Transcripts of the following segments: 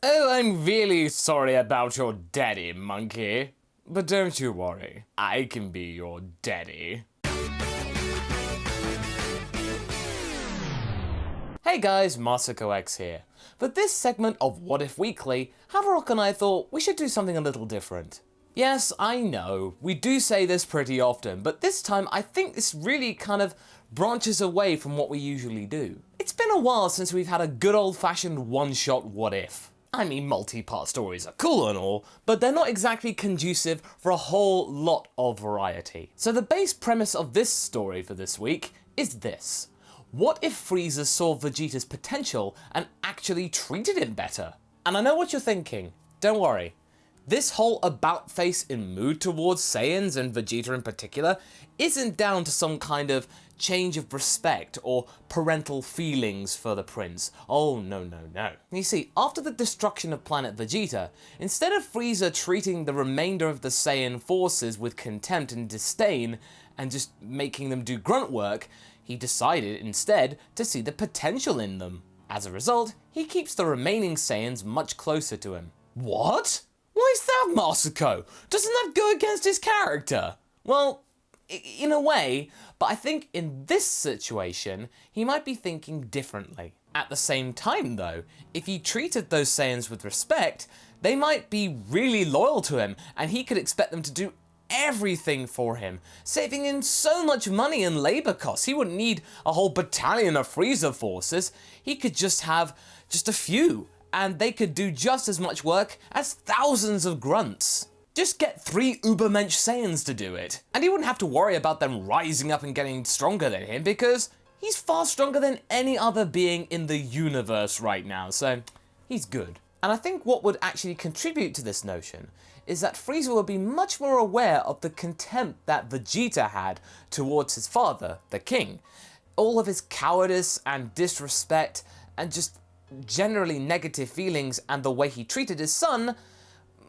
Oh, I'm really sorry about your daddy, monkey. But don't you worry, I can be your daddy. Hey guys, MasakoX here. For this segment of What If Weekly, Haverock and I thought we should do something a little different. Yes, I know, we do say this pretty often, but this time I think this really kind of branches away from what we usually do. It's been a while since we've had a good old-fashioned one-shot What If. I mean, multi-part stories are cool and all, but they're not exactly conducive for a whole lot of variety. So the base premise of this story for this week is this. What if Frieza saw Vegeta's potential and actually treated him better? And I know what you're thinking, don't worry. This whole about-face in mood towards Saiyans and Vegeta in particular isn't down to some kind of change of respect or parental feelings for the prince. Oh no. You see, after the destruction of planet Vegeta, instead of Frieza treating the remainder of the Saiyan forces with contempt and disdain and just making them do grunt work, he decided instead to see the potential in them. As a result, he keeps the remaining Saiyans much closer to him. What? Why is that, Masako? Doesn't that go against his character? Well, in a way, but I think in this situation, he might be thinking differently. At the same time though, if he treated those Saiyans with respect, they might be really loyal to him, and he could expect them to do everything for him, saving him so much money and labor costs. He wouldn't need a whole battalion of Frieza forces. He could just have just a few, and they could do just as much work as thousands of grunts. Just get 3 Ubermensch Saiyans to do it, and he wouldn't have to worry about them rising up and getting stronger than him, because he's far stronger than any other being in the universe right now, so he's good. And I think what would actually contribute to this notion is that Frieza would be much more aware of the contempt that Vegeta had towards his father, the king. All of his cowardice and disrespect and just generally negative feelings and the way he treated his son,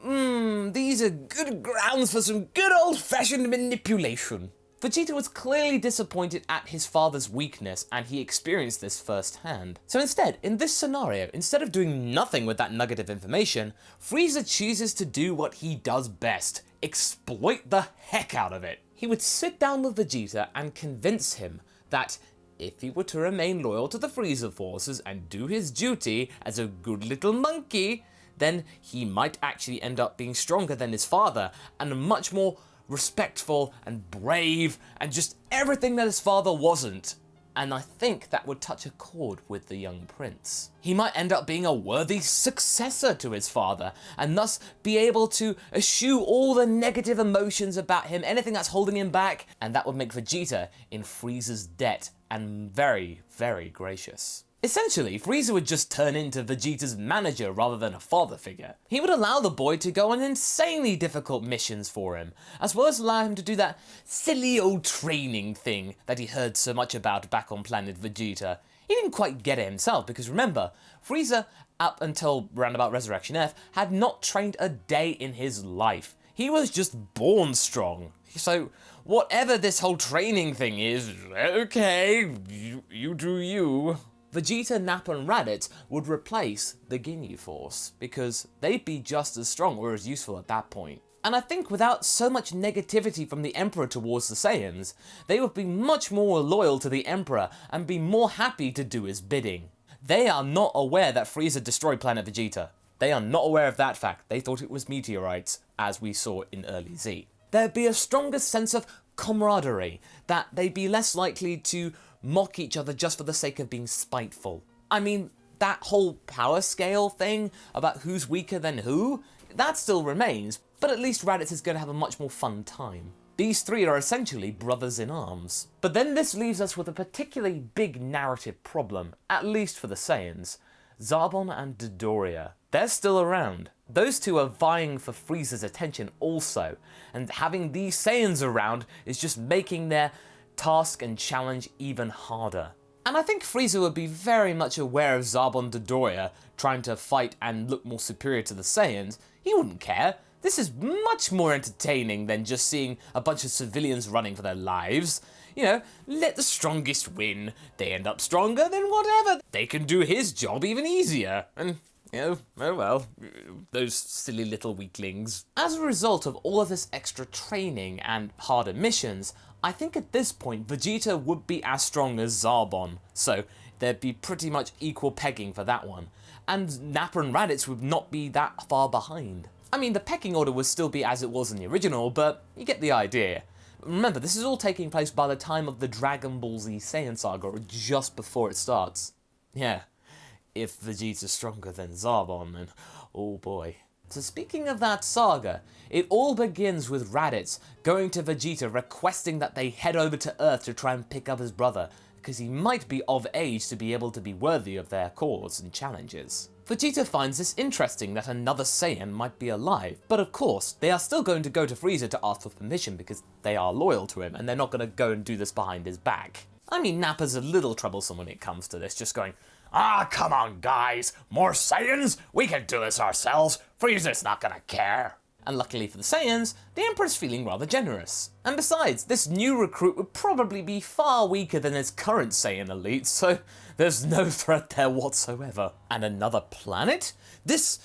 these are good grounds for some good old-fashioned manipulation. Vegeta was clearly disappointed at his father's weakness, and he experienced this firsthand. So instead, in this scenario, instead of doing nothing with that nugget of information, Frieza chooses to do what he does best: exploit the heck out of it. He would sit down with Vegeta and convince him that if he were to remain loyal to the Frieza forces and do his duty as a good little monkey, then he might actually end up being stronger than his father and much more respectful and brave and just everything that his father wasn't. And I think that would touch a chord with the young prince. He might end up being a worthy successor to his father, and thus be able to eschew all the negative emotions about him, anything that's holding him back, and that would make Vegeta in Frieza's debt and very, very gracious. Essentially, Frieza would just turn into Vegeta's manager rather than a father figure. He would allow the boy to go on insanely difficult missions for him, as well as allow him to do that silly old training thing that he heard so much about back on planet Vegeta. He didn't quite get it himself, because remember, Frieza, up until roundabout Resurrection F, had not trained a day in his life. He was just born strong. So, whatever this whole training thing is, okay, you do you. Vegeta, Nappa and Raditz would replace the Ginyu Force, because they'd be just as strong or as useful at that point. And I think without so much negativity from the Emperor towards the Saiyans, they would be much more loyal to the Emperor and be more happy to do his bidding. They are not aware that Frieza destroyed planet Vegeta. They are not aware of that fact. They thought it was meteorites, as we saw in early Z. There'd be a stronger sense of camaraderie, that they'd be less likely to mock each other just for the sake of being spiteful. I mean, that whole power scale thing about who's weaker than who, that still remains, but at least Raditz is going to have a much more fun time. These three are essentially brothers in arms. But then this leaves us with a particularly big narrative problem, at least for the Saiyans. Zarbon and Dodoria. They're still around. Those two are vying for Frieza's attention also, and having these Saiyans around is just making their task and challenge even harder. And I think Frieza would be very much aware of Zarbon Dodoria trying to fight and look more superior to the Saiyans. He wouldn't care. This is much more entertaining than just seeing a bunch of civilians running for their lives. You know, let the strongest win. They end up stronger, then whatever. They can do his job even easier. And Oh well, those silly little weaklings. As a result of all of this extra training and harder missions, I think at this point Vegeta would be as strong as Zarbon, so there'd be pretty much equal pegging for that one. And Nappa and Raditz would not be that far behind. I mean, the pecking order would still be as it was in the original, but you get the idea. Remember, this is all taking place by the time of the Dragon Ball Z Saiyan saga, or just before it starts. Yeah, if Vegeta's stronger than Zarbon, then oh boy. So speaking of that saga, it all begins with Raditz going to Vegeta requesting that they head over to Earth to try and pick up his brother, because he might be of age to be able to be worthy of their cause and challenges. Vegeta finds this interesting that another Saiyan might be alive, but of course, they are still going to go to Frieza to ask for permission because they are loyal to him and they're not going to go and do this behind his back. I mean, Nappa's a little troublesome when it comes to this, just going, "Ah, come on guys, more Saiyans? We can do this ourselves, Frieza's not gonna care." And luckily for the Saiyans, the Emperor's feeling rather generous. And besides, this new recruit would probably be far weaker than his current Saiyan Elite, so there's no threat there whatsoever. And another planet? This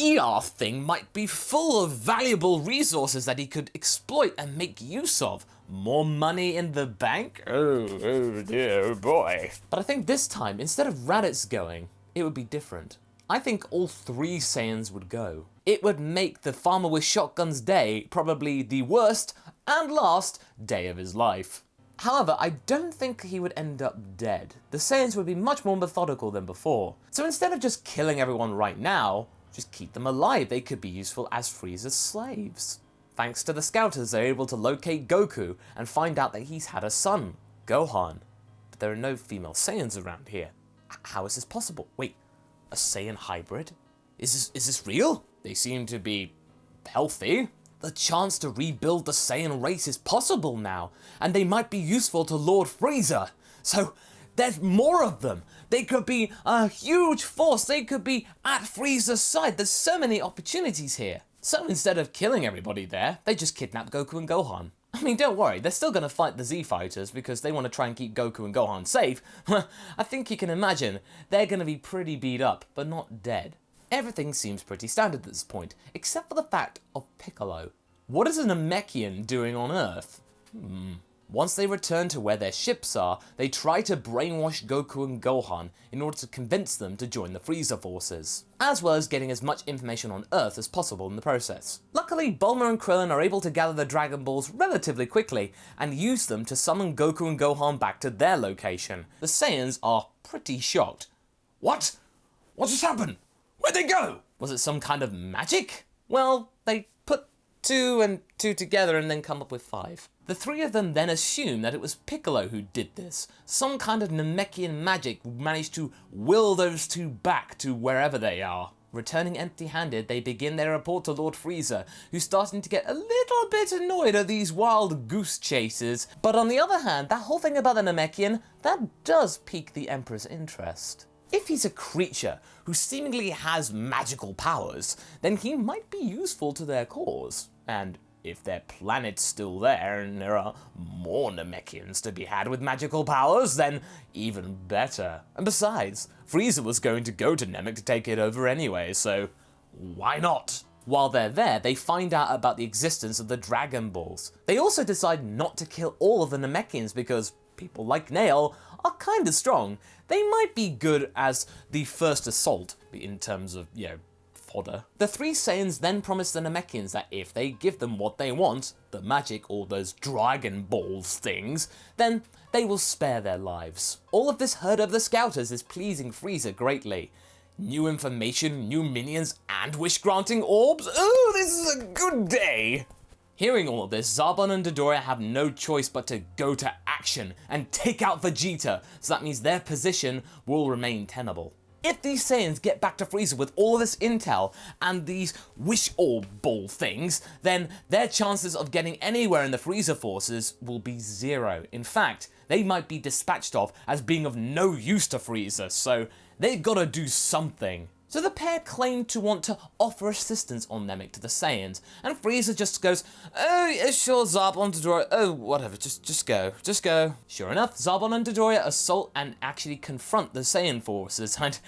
Earth thing might be full of valuable resources that he could exploit and make use of. More money in the bank? Oh dear, oh boy. But I think this time, instead of Raditz going, it would be different. I think all three Saiyans would go. It would make the Farmer with Shotgun's day probably the worst and last day of his life. However, I don't think he would end up dead. The Saiyans would be much more methodical than before. So instead of just killing everyone right now, just keep them alive. They could be useful as Frieza's slaves. Thanks to the Scouters, they're able to locate Goku and find out that he's had a son, Gohan. But there are no female Saiyans around here. How is this possible? Wait, a Saiyan hybrid? Is this real? They seem to be healthy. The chance to rebuild the Saiyan race is possible now, and they might be useful to Lord Frieza. So there's more of them. They could be a huge force. They could be at Frieza's side. There's so many opportunities here. So instead of killing everybody there, they just kidnap Goku and Gohan. I mean, don't worry, they're still going to fight the Z Fighters because they want to try and keep Goku and Gohan safe. I think you can imagine they're going to be pretty beat up, but not dead. Everything seems pretty standard at this point, except for the fact of Piccolo. What is a Namekian doing on Earth? Once they return to where their ships are, they try to brainwash Goku and Gohan in order to convince them to join the Frieza forces, as well as getting as much information on Earth as possible in the process. Luckily, Bulma and Krillin are able to gather the Dragon Balls relatively quickly and use them to summon Goku and Gohan back to their location. The Saiyans are pretty shocked. What? What just happened? Where'd they go? Was it some kind of magic? Well, they put 2 and 2 together and then come up with 5. The three of them then assume that it was Piccolo who did this. Some kind of Namekian magic managed to will those two back to wherever they are. Returning empty-handed, they begin their report to Lord Frieza, who's starting to get a little bit annoyed at these wild goose chases. But on the other hand, that whole thing about the Namekian, that does pique the Emperor's interest. If he's a creature who seemingly has magical powers, then he might be useful to their cause. And if their planet's still there and there are more Namekians to be had with magical powers, then even better. And besides, Frieza was going to go to Namek to take it over anyway, so why not? While they're there, they find out about the existence of the Dragon Balls. They also decide not to kill all of the Namekians because people like Nail are kinda strong. They might be good as the first assault in terms of, fodder. The three Saiyans then promise the Namekians that if they give them what they want, the magic or those Dragon Balls things, then they will spare their lives. All of this heard of the Scouters is pleasing Frieza greatly. New information, new minions, and wish-granting orbs? Oh, this is a good day! Hearing all of this, Zarbon and Dodoria have no choice but to go to action and take out Vegeta, so that means their position will remain tenable. If these Saiyans get back to Frieza with all of this intel and these wish orb ball things, then their chances of getting anywhere in the Frieza forces will be 0. In fact, they might be dispatched off as being of no use to Frieza, so they've gotta do something. So the pair claim to want to offer assistance on Namek to the Saiyans, and Frieza just goes, "Oh, yeah, sure, Zarbon and Dodoria, oh, whatever, just go. Sure enough, Zarbon and Dodoria assault and actually confront the Saiyan forces, and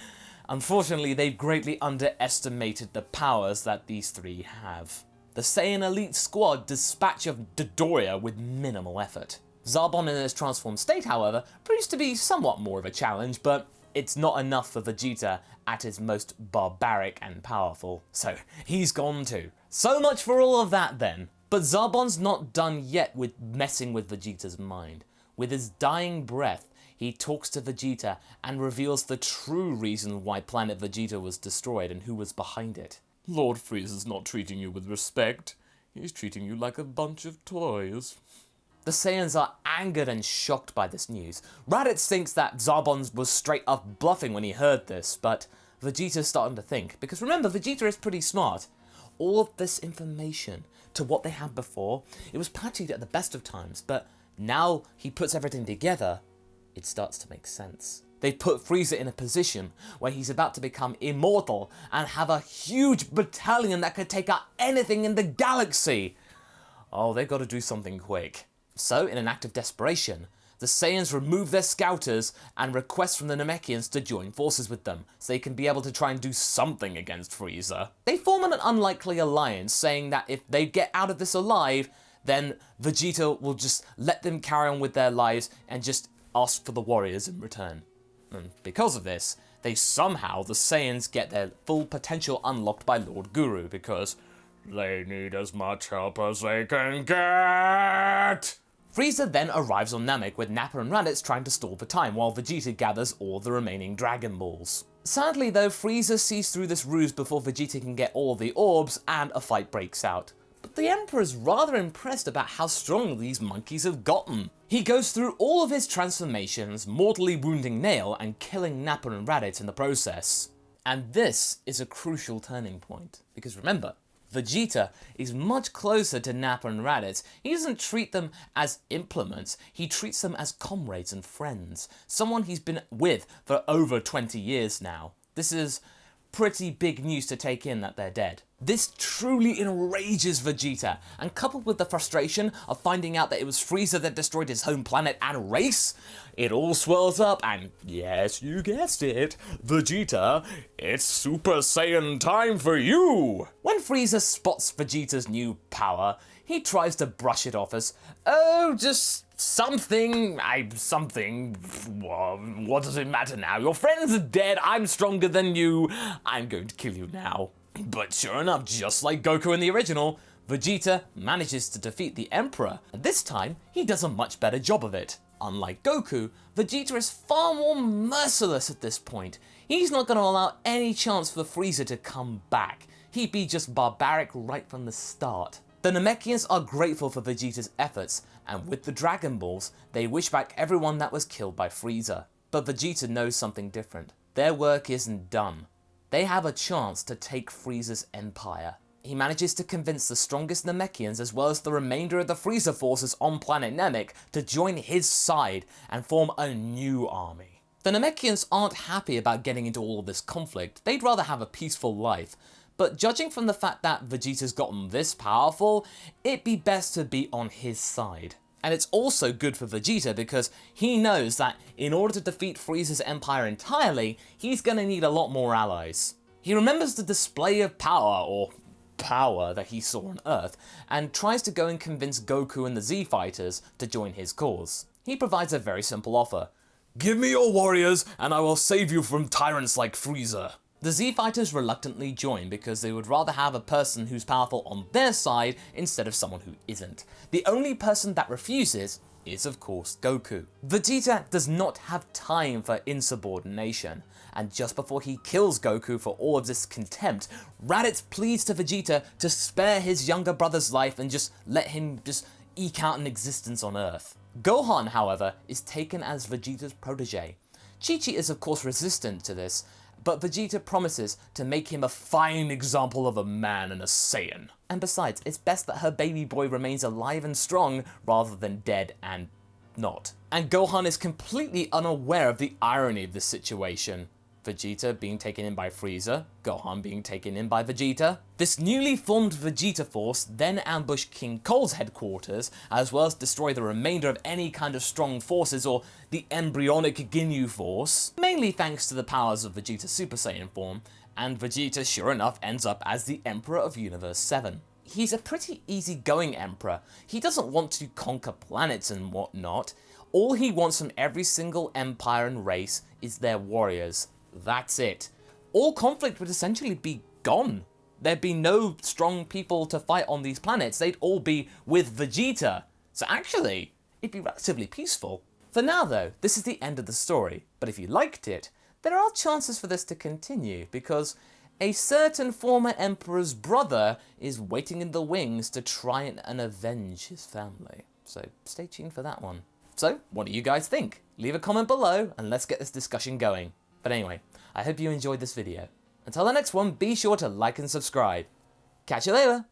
Unfortunately, they've greatly underestimated the powers that these three have. The Saiyan Elite Squad dispatch of Dodoria with minimal effort. Zarbon in his transformed state, however, proves to be somewhat more of a challenge, but it's not enough for Vegeta at his most barbaric and powerful, so he's gone too. So much for all of that then. But Zarbon's not done yet with messing with Vegeta's mind. With his dying breath, he talks to Vegeta and reveals the true reason why Planet Vegeta was destroyed and who was behind it. Lord Frieza's not treating you with respect. He's treating you like a bunch of toys. The Saiyans are angered and shocked by this news. Raditz thinks that Zarbon was straight up bluffing when he heard this, but Vegeta's starting to think, because remember, Vegeta is pretty smart. All of this information to what they had before, it was patched at the best of times, but now he puts everything together, it starts to make sense. They put Frieza in a position where he's about to become immortal and have a huge battalion that could take out anything in the galaxy. Oh, they've got to do something quick. So, in an act of desperation, the Saiyans remove their scouters and request from the Namekians to join forces with them, so they can be able to try and do something against Frieza. They form an unlikely alliance, saying that if they get out of this alive, then Vegeta will just let them carry on with their lives and just ask for the warriors in return. And because of this, the Saiyans get their full potential unlocked by Lord Guru, because they need as much help as they can get. Frieza then arrives on Namek with Nappa and Raditz trying to stall for time while Vegeta gathers all the remaining Dragon Balls. Sadly though, Frieza sees through this ruse before Vegeta can get all the orbs and a fight breaks out. But the Emperor's rather impressed about how strong these monkeys have gotten. He goes through all of his transformations, mortally wounding Nail and killing Nappa and Raditz in the process. And this is a crucial turning point, because remember, Vegeta is much closer to Nappa and Raditz. He doesn't treat them as implements, he treats them as comrades and friends. Someone he's been with for over 20 years now. This is pretty big news to take in that they're dead. This truly enrages Vegeta, and coupled with the frustration of finding out that it was Frieza that destroyed his home planet and race, it all swells up and, yes, you guessed it, Vegeta, it's Super Saiyan time for you! When Frieza spots Vegeta's new power, he tries to brush it off as, oh, just something, what does it matter now? Your friends are dead, I'm stronger than you, I'm going to kill you now. But sure enough, just like Goku in the original, Vegeta manages to defeat the Emperor, and this time, he does a much better job of it. Unlike Goku, Vegeta is far more merciless at this point. He's not going to allow any chance for Frieza to come back. He'd be just barbaric right from the start. The Namekians are grateful for Vegeta's efforts, and with the Dragon Balls, they wish back everyone that was killed by Frieza. But Vegeta knows something different. Their work isn't done. They have a chance to take Frieza's empire. He manages to convince the strongest Namekians as well as the remainder of the Frieza forces on planet Namek to join his side and form a new army. The Namekians aren't happy about getting into all of this conflict, they'd rather have a peaceful life, but judging from the fact that Vegeta's gotten this powerful, it'd be best to be on his side. And it's also good for Vegeta because he knows that in order to defeat Frieza's empire entirely, he's gonna need a lot more allies. He remembers the display of power that he saw on Earth, and tries to go and convince Goku and the Z Fighters to join his cause. He provides a very simple offer. Give me your warriors, and I will save you from tyrants like Frieza. The Z Fighters reluctantly join because they would rather have a person who's powerful on their side instead of someone who isn't. The only person that refuses is of course Goku. Vegeta does not have time for insubordination, and just before he kills Goku for all of this contempt, Raditz pleads to Vegeta to spare his younger brother's life and just let him just eke out an existence on Earth. Gohan, however, is taken as Vegeta's protege. Chi-Chi is of course resistant to this, but Vegeta promises to make him a fine example of a man and a Saiyan. And besides, it's best that her baby boy remains alive and strong rather than dead and not. And Gohan is completely unaware of the irony of this situation. Vegeta being taken in by Frieza, Gohan being taken in by Vegeta. This newly formed Vegeta force then ambushed King Cole's headquarters, as well as destroy the remainder of any kind of strong forces or the embryonic Ginyu force, mainly thanks to the powers of Vegeta's Super Saiyan form, and Vegeta sure enough ends up as the Emperor of Universe 7. He's a pretty easygoing emperor. He doesn't want to conquer planets and whatnot. All he wants from every single empire and race is their warriors. That's it. All conflict would essentially be gone. There'd be no strong people to fight on these planets. They'd all be with Vegeta. So actually, it'd be relatively peaceful. For now though, this is the end of the story. But if you liked it, there are chances for this to continue, because a certain former emperor's brother is waiting in the wings to try and avenge his family. So stay tuned for that one. So, what do you guys think? Leave a comment below and let's get this discussion going. But anyway, I hope you enjoyed this video. Until the next one, be sure to like and subscribe. Catch you later!